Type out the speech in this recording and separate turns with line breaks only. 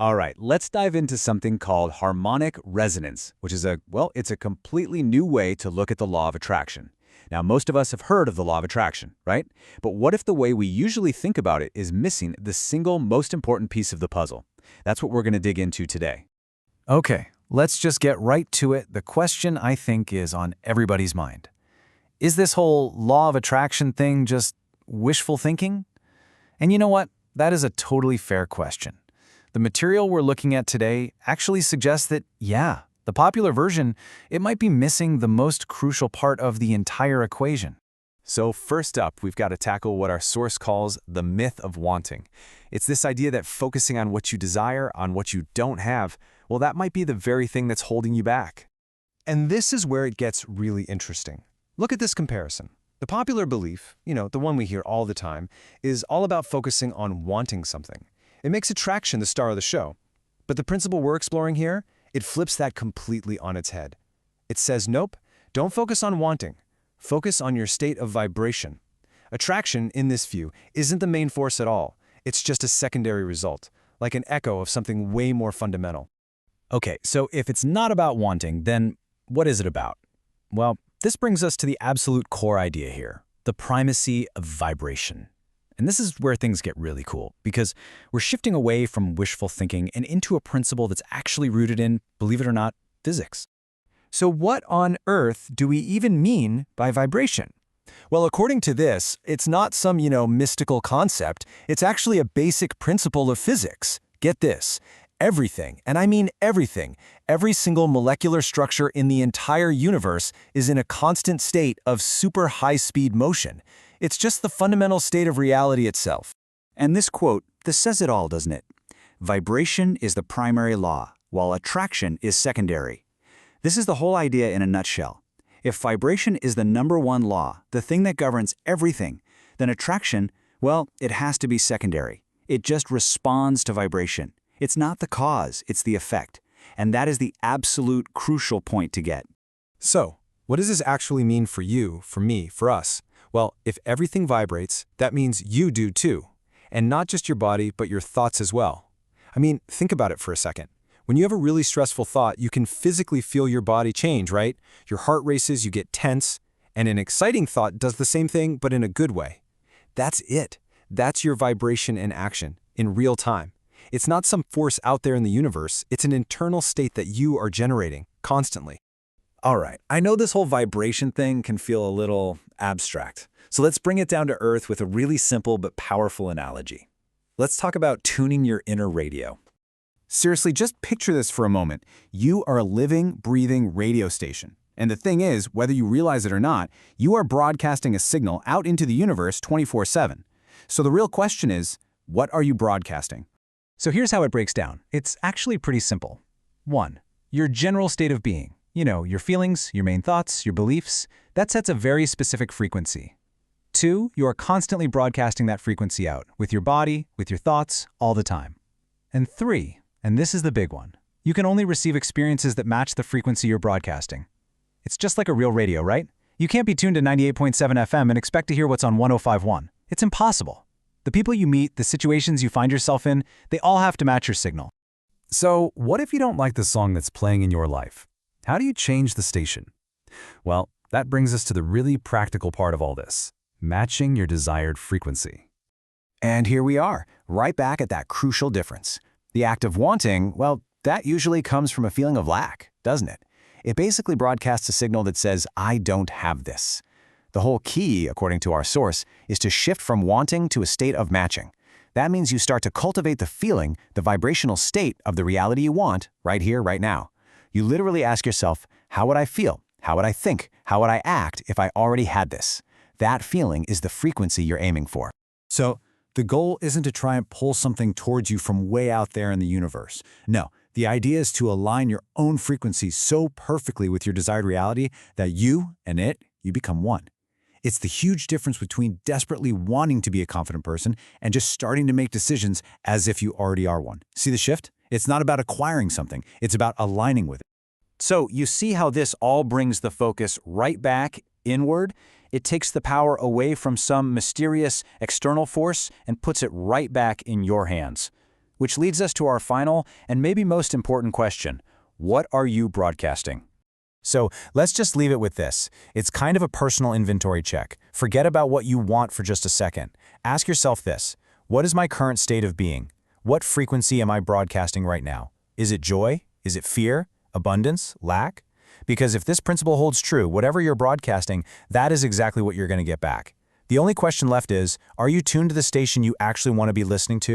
All right, let's dive into something called harmonic resonance, which is it's a completely new way to look at the law of attraction. Now, most of us have heard of the law of attraction, right? But what if the way we usually think about it is missing the single most important piece of the puzzle? That's what we're going to dig into today.
Okay, let's just get right to it. The question, I think, is on everybody's mind. Is this whole law of attraction thing just wishful thinking? And you know what? That is a totally fair question. The material we're looking at today actually suggests that, yeah, the popular version, it might be missing the most crucial part of the entire equation.
So first up, we've got to tackle what our source calls the myth of wanting. It's this idea that focusing on what you desire, on what you don't have, well, that might be the very thing that's holding you back.
And this is where it gets really interesting. Look at this comparison. The popular belief, the one we hear all the time, is all about focusing on wanting something. It makes attraction the star of the show. But the principle we're exploring here, it flips that completely on its head. It says, nope, don't focus on wanting. Focus on your state of vibration. Attraction, in this view, isn't the main force at all. It's just a secondary result, like an echo of something way more fundamental.
Okay, so if it's not about wanting, then what is it about? Well, this brings us to the absolute core idea here, the primacy of vibration. And this is where things get really cool, because we're shifting away from wishful thinking and into a principle that's actually rooted in, believe it or not, physics.
So what on earth do we even mean by vibration? Well, according to this, it's not some, mystical concept. It's actually a basic principle of physics. Get this. Everything, and I mean everything, every single molecular structure in the entire universe is in a constant state of super high-speed motion. It's just the fundamental state of reality itself.
And this quote, this says it all, doesn't it? Vibration is the primary law, while attraction is secondary. This is the whole idea in a nutshell. If vibration is the number one law, the thing that governs everything, then attraction, well, it has to be secondary. It just responds to vibration. It's not the cause, it's the effect. And that is the absolute crucial point to get.
So, what does this actually mean for you, for me, for us? Well, if everything vibrates, that means you do too. And not just your body, but your thoughts as well. I mean, think about it for a second. When you have a really stressful thought, you can physically feel your body change, right? Your heart races, you get tense. And an exciting thought does the same thing, but in a good way. That's it. That's your vibration in action, in real time. It's not some force out there in the universe. It's an internal state that you are generating constantly.
All right, I know this whole vibration thing can feel a little abstract. So let's bring it down to earth with a really simple but powerful analogy. Let's talk about tuning your inner radio. Seriously, just picture this for a moment. You are a living, breathing radio station. And the thing is, whether you realize it or not, you are broadcasting a signal out into the universe 24/7. So the real question is, what are you broadcasting? So here's how it breaks down. It's actually pretty simple. 1. Your general state of being. Your feelings, your main thoughts, your beliefs. That sets a very specific frequency. 2. You are constantly broadcasting that frequency out, with your body, with your thoughts, all the time. And 3, and this is the big one, you can only receive experiences that match the frequency you're broadcasting. It's just like a real radio, right? You can't be tuned to 98.7 FM and expect to hear what's on 105.1. It's impossible. The people you meet, the situations you find yourself in, they all have to match your signal.
So what if you don't like the song that's playing in your life? How do you change the station? Well, that brings us to the really practical part of all this, matching your desired frequency.
And here we are, right back at that crucial difference. The act of wanting, well, that usually comes from a feeling of lack, doesn't it? It basically broadcasts a signal that says, I don't have this. The whole key, according to our source, is to shift from wanting to a state of matching. That means you start to cultivate the feeling, the vibrational state of the reality you want right here, right now. You literally ask yourself, how would I feel? How would I think? How would I act if I already had this? That feeling is the frequency you're aiming for.
So the goal isn't to try and pull something towards you from way out there in the universe. No, the idea is to align your own frequency so perfectly with your desired reality that you and it, you become one. It's the huge difference between desperately wanting to be a confident person and just starting to make decisions as if you already are one. See the shift? It's not about acquiring something. It's about aligning with it.
So you see how this all brings the focus right back inward? It takes the power away from some mysterious external force and puts it right back in your hands.
Which leads us to our final and maybe most important question. What are you broadcasting?
So let's just leave it with this. It's kind of a personal inventory check. Forget about what you want for just a second. Ask yourself this: what is my current state of being? What frequency am I broadcasting right now? Is it joy? Is it fear? Abundance? Lack? Because if this principle holds true, whatever you're broadcasting, that is exactly what you're going to get back. The only question left is, are you tuned to the station you actually want to be listening to?